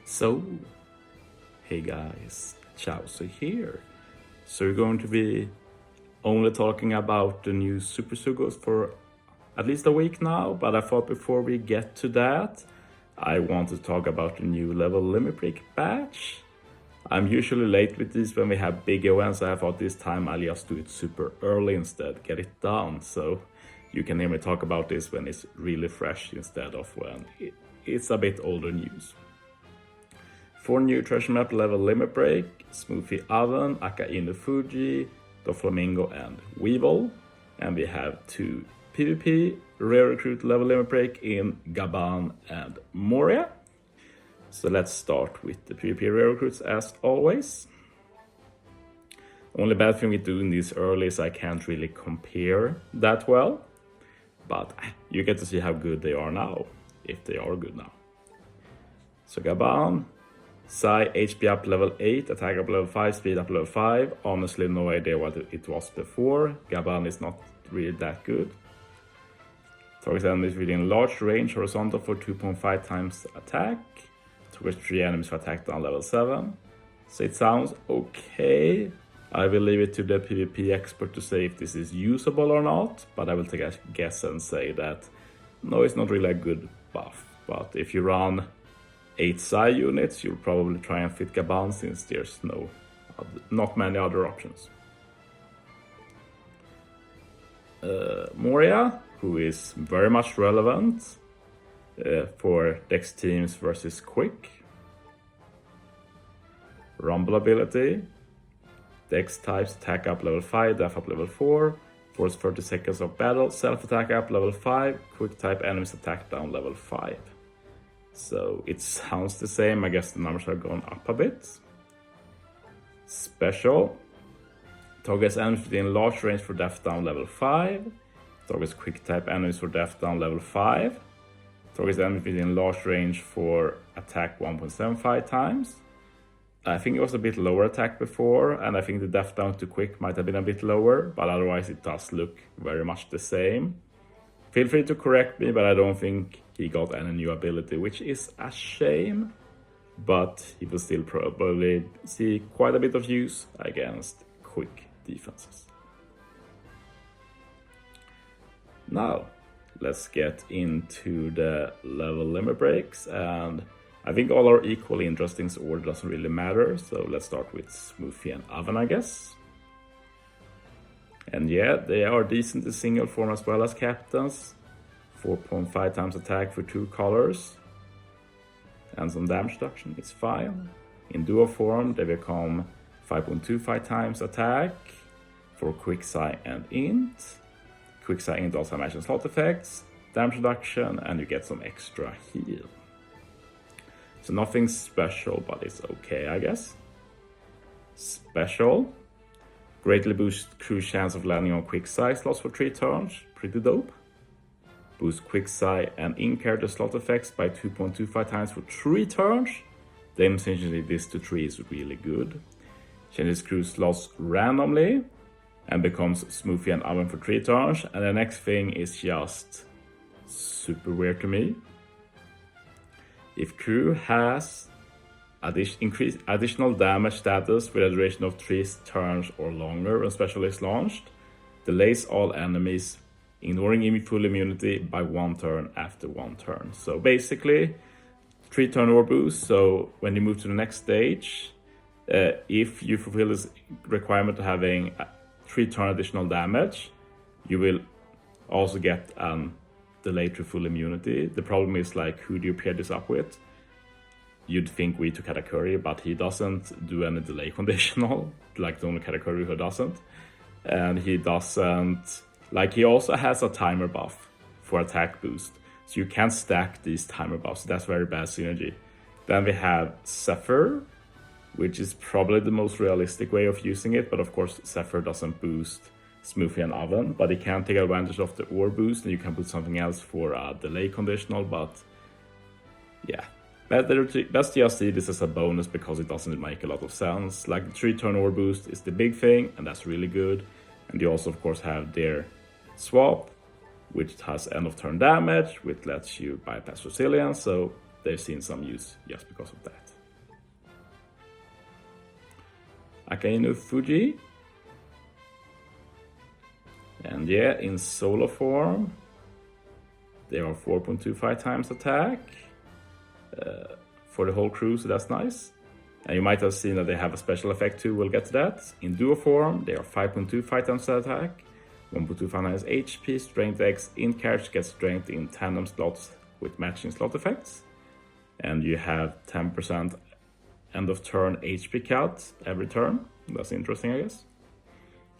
So, hey guys, Chauzu here. So we're going to be only talking about the new Super Sugos for at least a week now, but I thought before we get to that, I want to talk about the new level limit break batch. I'm usually late with these when we have big events. I thought this time I'll just do it super early instead, get it done. So you can hear me talk about this when it's really fresh instead of when it's a bit older news. 4 new treasure map level limit break, Smoothie Oven, Akainu Fuji, Doflamingo and Weevil. And we have 2 PvP rare recruit level limit break in Gaban and Moria. So let's start with the PvP rare recruits as always. Only bad thing with doing this early is I can't really compare that well. But you get to see how good they are now, if they are good now. So Gaban, Sai HP up level 8, attack up level 5, speed up level 5. Honestly, no idea what it was before. Gaban is not really that good. Target enemies within large range, horizontal for 2.5 times attack. Target 3 enemies for attack down level 7. So it sounds okay. I will leave it to the PvP expert to say if this is usable or not. But I will take a guess and say that no, it's not really a good buff. But if you run 8 Sai units, you'll probably try and fit Gaban since there's not many other options. Moria, who is very much relevant for Dex teams versus Quick. Rumble ability, Dex types attack up level 5, def up level 4, force 30 seconds of battle, self attack up level 5, quick type enemies attack down level 5. So it sounds the same, I guess the numbers have gone up a bit. Special. Targets enemies within large range for def down level 5. Targets quick type enemies for def down level 5. Targets enemies within large range for attack 1.75 times. I think it was a bit lower attack before, and I think the def down to quick might have been a bit lower, but otherwise it does look very much the same. Feel free to correct me, but I don't think he got any new ability, which is a shame. But he will still probably see quite a bit of use against quick defenses. Now, let's get into the level limit breaks. And I think all are equally interesting, so order doesn't really matter. So let's start with Smoothie and Oven, I guess. And yeah, they are decent in single form as well as captains. 4.5 times attack for 2 colors. And some damage reduction, it's fine. In duo form, they become 5.25 times attack for Quick Sai and Int. Quick Sai Int also matches slot effects, damage reduction, and you get some extra heal. So nothing special, but it's okay, I guess. Special. Greatly boost crew's chance of landing on Quick Sai slots for 3 turns. Pretty dope. Boost Quick Sai and in-character slot effects by 2.25 times for 3 turns. Then changing this to 3 is really good. Changes crew slots randomly and becomes Smoothie and Oven for 3 turns. And the next thing is just super weird to me. If crew has additional damage status with a duration of 3 turns or longer when special is launched, delays all enemies, ignoring full immunity by 1 turn after 1 turn. So basically, 3 turn or boost. So when you move to the next stage, if you fulfill this requirement of having 3 turn additional damage, you will also get delay to full immunity. The problem is, like, who do you pair this up with? You'd think we took Katakuri, but he doesn't do any delay conditional, like the only Katakuri who doesn't. And he doesn't, like, he also has a timer buff for attack boost. So you can't stack these timer buffs. That's very bad synergy. Then we have Zephyr, which is probably the most realistic way of using it. But of course, Zephyr doesn't boost Smoothie and Oven, but he can take advantage of the ore boost, and you can put something else for a delay conditional. But yeah, let's just see this as a bonus because it doesn't make a lot of sense. Like, the 3 turn ore boost is the big thing, and that's really good. And you also of course have their swap, which has end of turn damage, which lets you bypass resilience. So they've seen some use just because of that. Akainu Fuji. And yeah, in solo form, they are 4.25 times attack for the whole crew, so that's nice. And you might have seen that they have a special effect too, we'll get to that. In duo form, they are 5.25 times attack, 1.25 times HP, strength X, in charge gets strength in tandem slots with matching slot effects. And you have 10% end of turn HP cut every turn. That's interesting, I guess.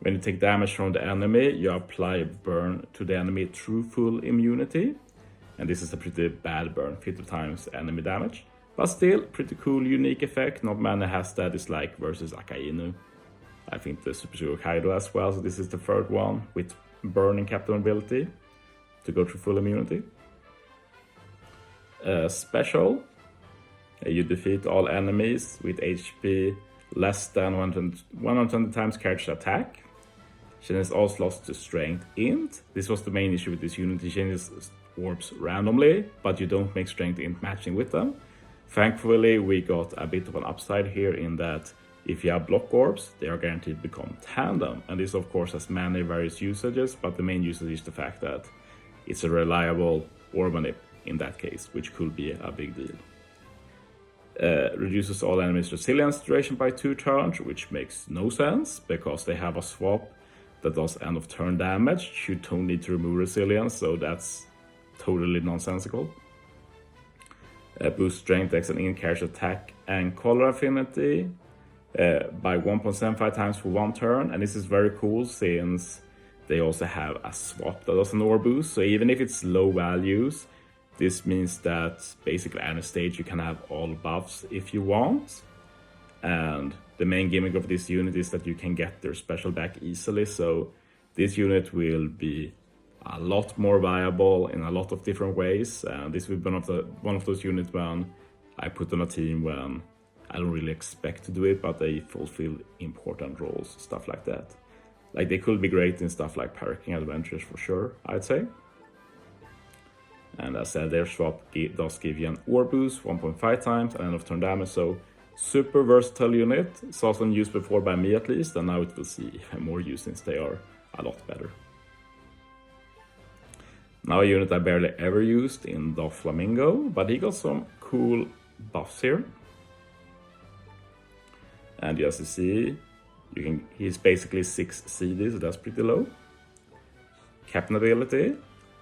When you take damage from the enemy, you apply burn to the enemy through full immunity. And this is a pretty bad burn, 50 times enemy damage. But still, pretty cool, unique effect. Not many has that. It's like versus Akainu. I think the Super Zero Kaido as well. So this is the third one with burning captain ability to go through full immunity. Special. You defeat all enemies with HP less than 120 times character attack. Changes all slots to strength int. This was the main issue with this unit. It changes orbs randomly, but you don't make strength int matching with them. Thankfully, we got a bit of an upside here in that if you have block orbs, they are guaranteed to become tandem. And this, of course, has many various usages, but the main usage is the fact that it's a reliable orb manip in that case, which could be a big deal. Reduces all enemies' resilience duration by 2 turns, which makes no sense because they have a swap that does end of turn damage. You don't need to remove resilience, so that's totally nonsensical. Boost strength X and in-character attack and color affinity by 1.75 times for 1 turn, and this is very cool since they also have a swap that does an orb boost, so even if it's low values, this means that basically at any stage you can have all buffs if you want. And the main gimmick of this unit is that you can get their special back easily, so this unit will be a lot more viable in a lot of different ways. And this will be one of those units when I put on a team when I don't really expect to do it, but they fulfill important roles, stuff like that. Like they could be great in stuff like parking adventures for sure, I'd say. And as I said, their swap does give you an orb boost 1.5 times and end of turn damage, so super versatile unit. Saw some use before by me at least, and now it will see even more use since they are a lot better. Now a unit I barely ever used in Doflamingo, but he got some cool buffs here. And as you see, he's basically 6 CD, so that's pretty low. Captain ability,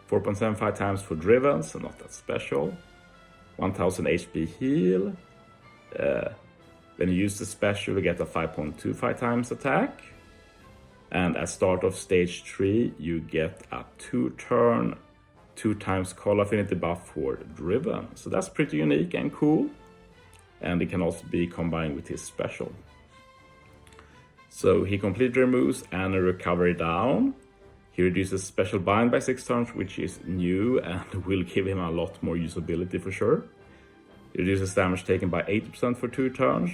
4.75 times for driven, so not that special. 1000 HP heal. When you use the special, you get a 5.25 times attack. And at start of stage 3, you get a 2-turn, 2 times call affinity buff for driven. So that's pretty unique and cool. And it can also be combined with his special. So he completely removes any recovery down. He reduces special bind by 6 turns, which is new and will give him a lot more usability for sure. He reduces damage taken by 80% for 2 turns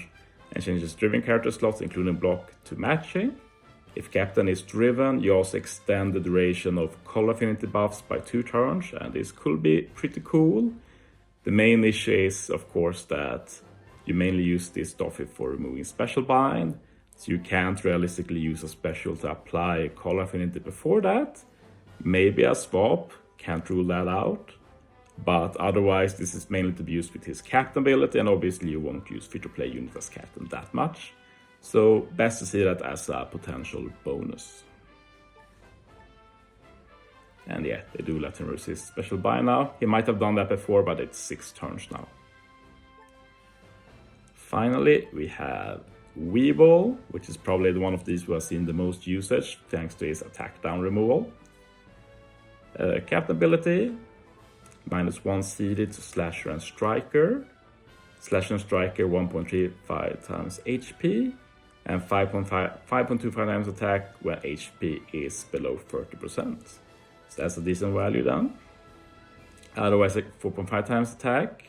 and changes driven character slots, including block, to matching. If captain is driven, you also extend the duration of call affinity buffs by 2 turns, and this could be pretty cool. The main issue is, of course, that you mainly use this Doffy for removing special bind, so you can't realistically use a special to apply call affinity before that. Maybe a swap, can't rule that out. But otherwise, this is mainly to be used with his captain ability, and obviously you won't use free-to-play unit as captain that much. So best to see that as a potential bonus. And yeah, they do let him resist special bind now. He might have done that before, but it's 6 turns now. Finally, we have Weevil, which is probably the one of these who has seen the most usage thanks to his attack down removal. Captain ability, -1 CD to Slasher and Striker. Slasher and Striker 1.35 times HP and 5.25 times attack when HP is below 30%. So that's a decent value then. Otherwise, like 4.5 times attack.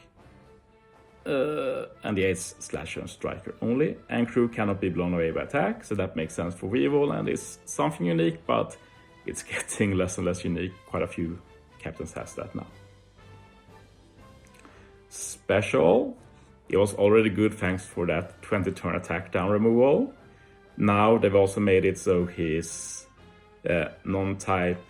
And yeah, it's Slasher and Striker only. And crew cannot be blown away by attack, so that makes sense for Weevil and is something unique, but it's getting less and less unique. Quite a few captains has that now. Special. It was already good thanks for that 20-turn attack down removal. Now they've also made it so his non-type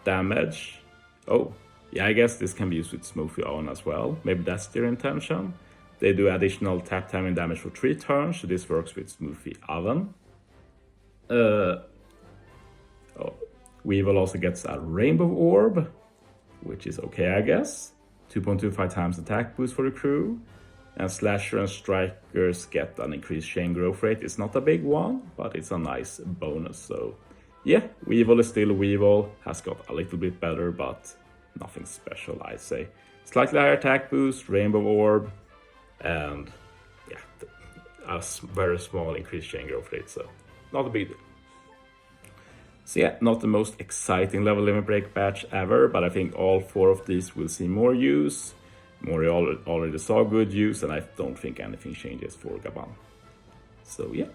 damage. Oh, yeah, I guess this can be used with Smoothie Oven as well. Maybe that's their intention. They do additional tap timing damage for 3 turns, so this works with Smoothie Oven. Weevil also gets a Rainbow Orb, which is okay, I guess. 2.25 times attack boost for the crew. And Slasher and Strikers get an increased chain growth rate. It's not a big one, but it's a nice bonus. So yeah, Weevil is still Weevil. Has got a little bit better, but nothing special, I'd say. Slightly higher attack boost, Rainbow Orb, and yeah, a very small increased chain growth rate. So not a big deal. So yeah, not the most exciting level limit break batch ever, but I think all 4 of these will see more use. Moria already saw good use, and I don't think anything changes for Gaban. So yeah.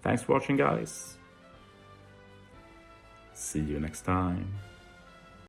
Thanks for watching, guys. See you next time.